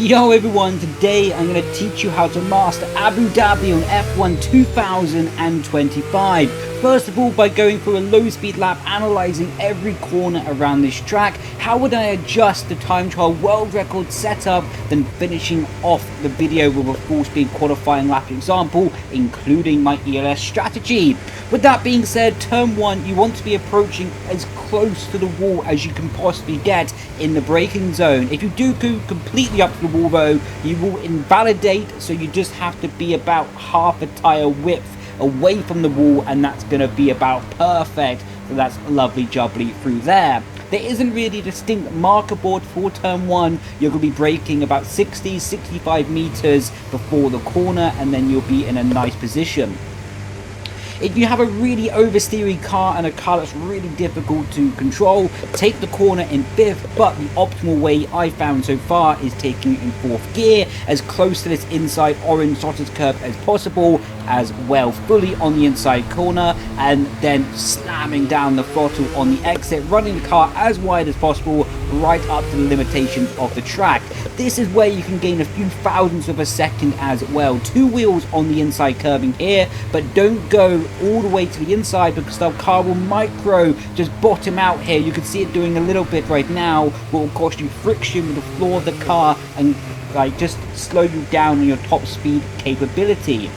Yo everyone, today I'm going to teach you how to master Abu Dhabi on F1 2025. First of all, by going through a low speed lap, analysing every corner around this track, how would I adjust the time trial world record setup, then finishing off the video with a full speed qualifying lap example, including my ERS strategy. With that being said, turn 1, you want to be approaching as close to the wall as you can possibly get in the braking zone. If you do go completely up to the wall though, you will invalidate, so you just have to be about half a tyre width away from the wall, and that's going to be about perfect. So that's lovely jubbly through there. There isn't really a distinct marker board for turn 1. You're going to be braking about 60-65 meters before the corner, and then you'll be in a nice position. If you have a really oversteery car and a car that's really difficult to control, take the corner in 5th, but the optimal way I found so far is taking it in 4th gear, as close to this inside orange dotted curve as possible, as well, fully on the inside corner, and then slamming down the throttle on the exit, running the car as wide as possible, right up to the limitations of the track. This is where you can gain a few thousandths of a second as well. 2 wheels on the inside curbing here, but don't go all the way to the inside because the car will micro just bottom out here. You can see it doing a little bit right now, what will cause you friction with the floor of the car and just slow you down on your top speed capability.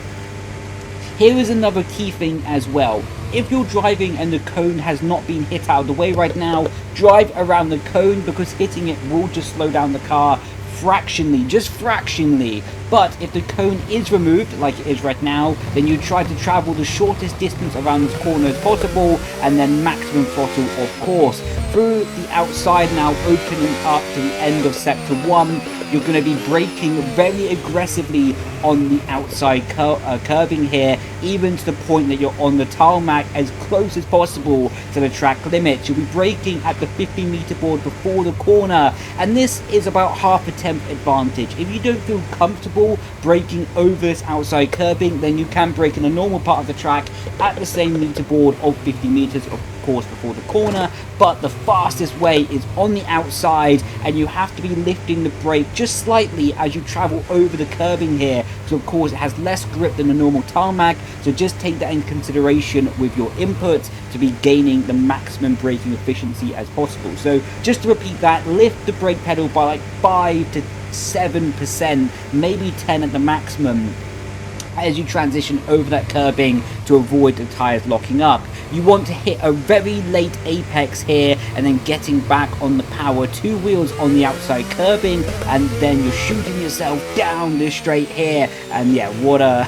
Here is another key thing as well. If you're driving and the cone has not been hit out of the way right now, drive around the cone, because hitting it will just slow down the car fractionally, just fractionally. But if the cone is removed, like it is right now, then you try to travel the shortest distance around this corner as possible, and then maximum throttle, of course. Through the outside now, opening up to the end of sector 1, you're going to be braking very aggressively on the outside curving here, even to the point that you're on the tarmac as close as possible to the track limits. You'll be braking at the 50-meter board before the corner, and this is about half a tenth advantage. If you don't feel comfortable braking over this outside curbing, then you can brake in a normal part of the track at the same meter board of 50 meters, of course, before the corner. But the fastest way is on the outside, and you have to be lifting the brake just slightly as you travel over the curbing here, because of course it has less grip than a normal tarmac, so just take that in consideration with your inputs to be gaining the maximum braking efficiency as possible. So just to repeat that, lift the brake pedal by like 5 to 7%, maybe 10 at the maximum, as you transition over that curbing to avoid the tires locking up. You want to hit a very late apex here, and then getting back on the power, 2 wheels on the outside curbing, and then you're shooting yourself down this straight here. And yeah, what a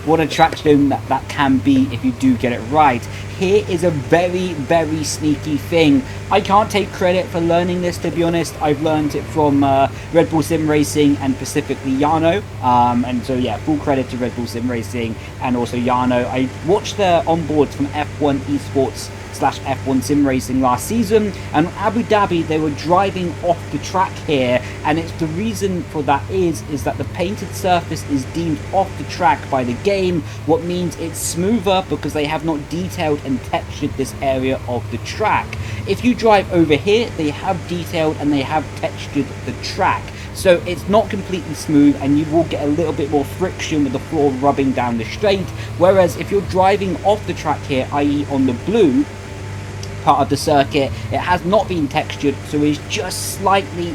what a traction that can be if you do get it right. Here is a very, very sneaky thing. I can't take credit for learning this, to be honest. I've learned it from Red Bull Sim Racing and specifically Yano. And so yeah, full credit to Red Bull Sim Racing and also Yano. I watched their onboards from F1 Esports / F1 Sim Racing last season, and Abu Dhabi they were driving off the track here, and it's the reason for that is that the painted surface is deemed off the track by the game, what means it's smoother because they have not detailed and textured this area of the track. If you drive over here, they have detailed and they have textured the track, so it's not completely smooth, and you will get a little bit more friction with the floor rubbing down the straight. Whereas if you're driving off the track here, i.e. on the blue part of the circuit, it has not been textured, so it's just slightly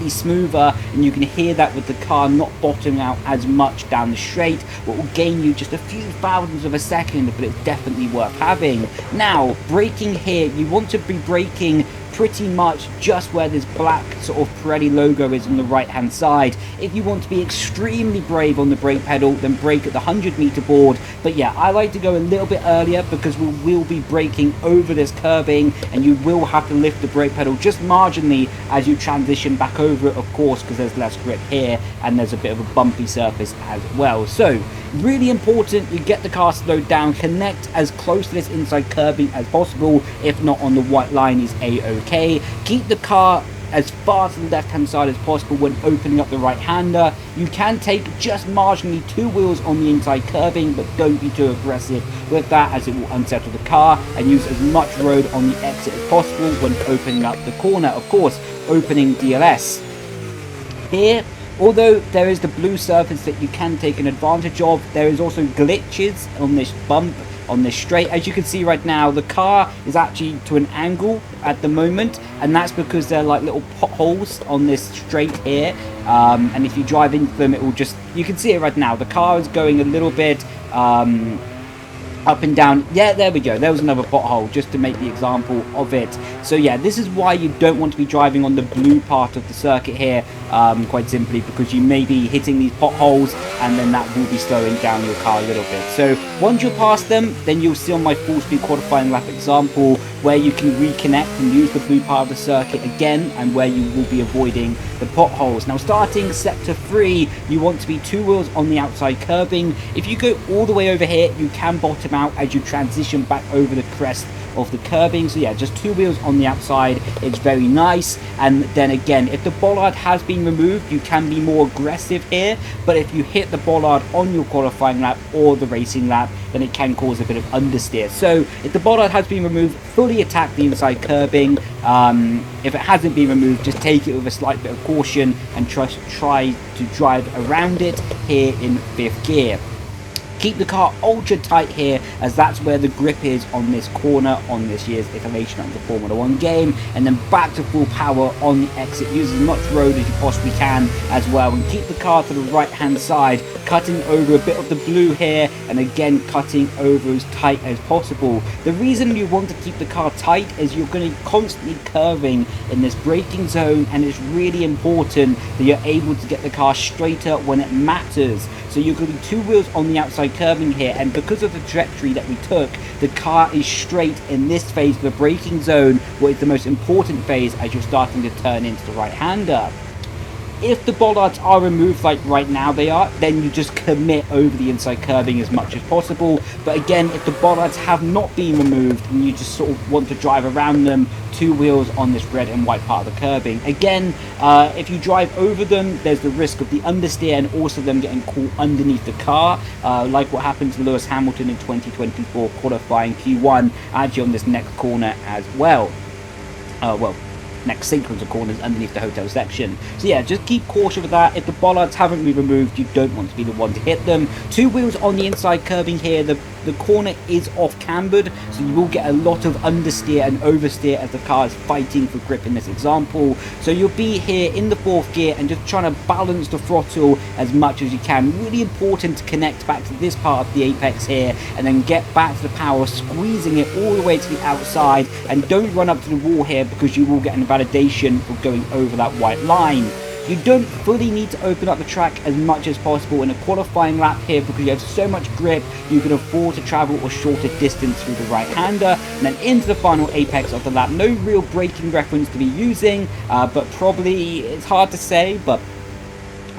smoother, and you can hear that with the car not bottoming out as much down the straight, what will gain you just a few thousandths of a second, but it's definitely worth having. Now, braking here, you want to be braking pretty much just where this black sort of Pirelli logo is on the right hand side. If you want to be extremely brave on the brake pedal, then brake at the 100-meter board. But yeah, I like to go a little bit earlier because we will be braking over this curbing, and you will have to lift the brake pedal just marginally as you transition back over it, of course, because there's less grip here and there's a bit of a bumpy surface as well. So really important, you get the car slowed down, connect as close to this inside curbing as possible. If not on the white line is a-okay. Keep the car as far to the left hand side as possible when opening up the right hander. You can take just marginally 2 wheels on the inside curbing, but don't be too aggressive with that as it will unsettle the car, and use as much road on the exit as possible when opening up the corner, of course opening DLS. Here Although there is the blue surface that you can take an advantage of, there is also glitches on this bump, on this straight. As you can see right now, the car is actually to an angle at the moment, and that's because they're like little potholes on this straight here, and if you drive into them, it will just, you can see it right now, the car is going a little bit up and down. Yeah, there we go, there was another pothole, just to make the example of it. So yeah, this is why you don't want to be driving on the blue part of the circuit here, quite simply because you may be hitting these potholes, and then that will be slowing down your car a little bit. So once you're past them, then you'll see on my full speed qualifying lap example where you can reconnect and use the blue part of the circuit again, and where you will be avoiding the potholes. Now starting sector 3, you want to be 2 wheels on the outside curbing. If you go all the way over here, you can bottom out as you transition back over the crest of the curbing. So yeah, just 2 wheels on the outside, it's very nice. And then again, if the bollard has been removed, you can be more aggressive here, but if you hit the bollard on your qualifying lap or the racing lap, then it can cause a bit of understeer. So if the bollard has been removed, fully attack the inside curbing. If it hasn't been removed, just take it with a slight bit of caution and try to drive around it here in 5th gear. Keep the car ultra tight here, as that's where the grip is on this corner on this year's iteration of the Formula 1 game, and then back to full power on the exit. Use as much road as you possibly can as well, and keep the car to the right hand side, cutting over a bit of the blue here, and again cutting over as tight as possible. The reason you want to keep the car tight is you're going to be constantly curving in this braking zone, and it's really important that you're able to get the car straighter when it matters. So you're going to be 2 wheels on the outside curving here, and because of the trajectory that we took, the car is straight in this phase of the braking zone, where it's the most important phase as you're starting to turn into the right hander. If the bollards are removed like right now they are, then you just commit over the inside curbing as much as possible. But again, if the bollards have not been removed and you just sort of want to drive around them, 2 wheels on this red and white part of the curbing. Again, if you drive over them, there's the risk of the understeer and also them getting caught underneath the car, like what happened to Lewis Hamilton in 2024 qualifying Q1, actually on this next corner as well. Next sequence of corners underneath the hotel section. So yeah, just keep caution with that. If the bollards haven't been removed, you don't want to be the one to hit them. 2 wheels on the inside curbing here. The corner is off cambered, so you will get a lot of understeer and oversteer as the car is fighting for grip in this example. So you'll be here in the 4th gear and just trying to balance the throttle as much as you can. Really important to connect back to this part of the apex here, and then get back to the power, squeezing it all the way to the outside, and don't run up to the wall here because you will get an invalidation for going over that white line. You don't fully need to open up the track as much as possible in a qualifying lap here, because you have so much grip you can afford to travel a shorter distance through the right hander, and then into the final apex of the lap. No real braking reference to be using, but probably, it's hard to say, but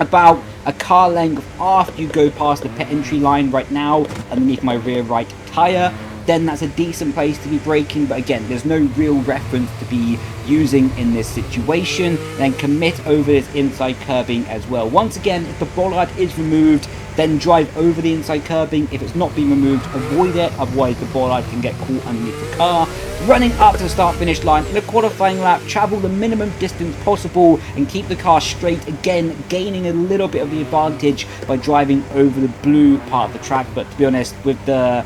about a car length after you go past the pit entry line right now underneath my rear right tyre, then that's a decent place to be braking. But again, there's no real reference to be using in this situation. Then commit over this inside curbing as well. Once again, if the bollard is removed, then drive over the inside curbing. If it's not being removed, avoid it, otherwise the bollard can get caught underneath the car. Running up to the start finish line in a qualifying lap, travel the minimum distance possible and keep the car straight, again gaining a little bit of the advantage by driving over the blue part of the track. But to be honest, with the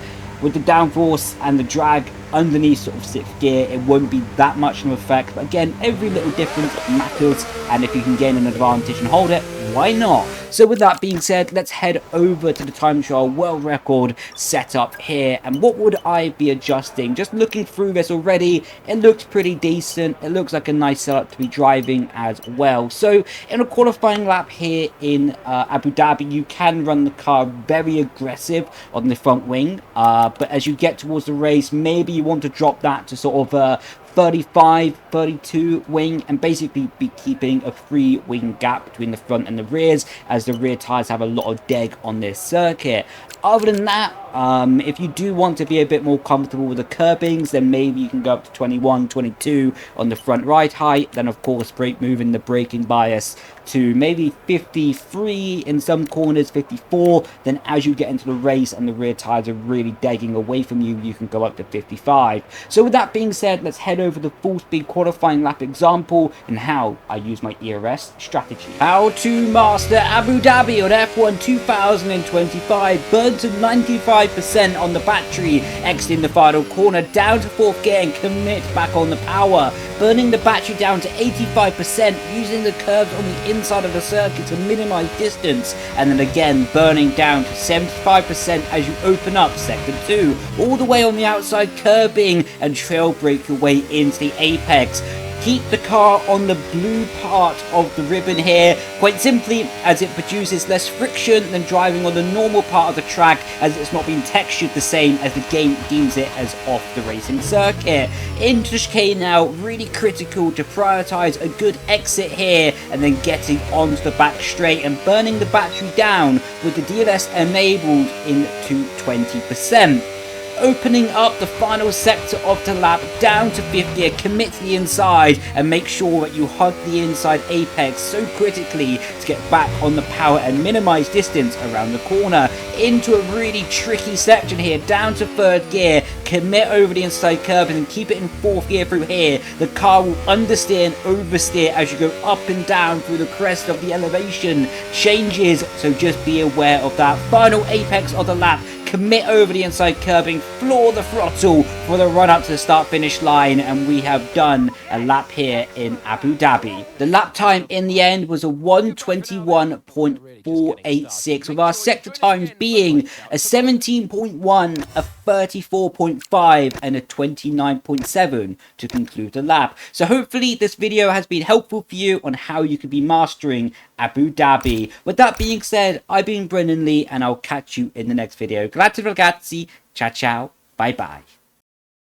downforce and the drag underneath sort of 6th gear, it won't be that much of an effect. But again, every little difference matters, and if you can gain an advantage and hold it, why not? So with that being said, let's head over to the time trial world record setup here. And what would I be adjusting? Just looking through this already, it looks pretty decent. It looks like a nice setup to be driving as well. So in a qualifying lap here in Abu Dhabi, you can run the car very aggressive on the front wing, but as you get towards the race, maybe you want to drop that to sort of 35, 32 wing, and basically be keeping a 3 wing gap between the front and the rears, as the rear tyres have a lot of deg on this circuit. Other than that, If you do want to be a bit more comfortable with the curbings, then maybe you can go up to 21, 22 on the front right height. Then of course moving the braking bias to maybe 53 in some corners, 54. Then as you get into the race and the rear tires are really degging away from you, you can go up to 55. So with that being said, let's head over the full speed qualifying lap example and how I use my ERS strategy. How to master Abu Dhabi on F1 2025. Burn to 95% on the battery, exiting the final corner, down to 4th gear and commit back on the power. Burning the battery down to 85%, using the curves on the inside of the circuit to minimize distance, and then again burning down to 75% as you open up sector 2, all the way on the outside curbing and trail brake your way into the apex. Keep the car on the blue part of the ribbon here, quite simply as it produces less friction than driving on the normal part of the track, as it's not being textured the same as the game deems it as off the racing circuit. Into the chicane now, really critical to prioritize a good exit here and then getting onto the back straight and burning the battery down with the DLS enabled into 20%. Opening up the final sector of the lap, down to 5th gear, commit to the inside and make sure that you hug the inside apex so critically to get back on the power and minimize distance around the corner. Into a really tricky section here, down to 3rd gear, commit over the inside curve and keep it in 4th gear through here. The car will understeer and oversteer as you go up and down through the crest of the elevation changes, so just be aware of that. Final apex of the lap, commit over the inside curbing, floor the throttle for the run up to the start finish line, and we have done a lap here in Abu Dhabi. The lap time in the end was a 1:21.486, with our sector times being a 17.1, a 34.5 and a 29.7 to conclude the lap. So hopefully this video has been helpful for you on how you could be mastering Abu Dhabi. With that being said, I've been Brendon Leigh and I'll catch you in the next video. Grazie ragazzi, ciao ciao, bye bye.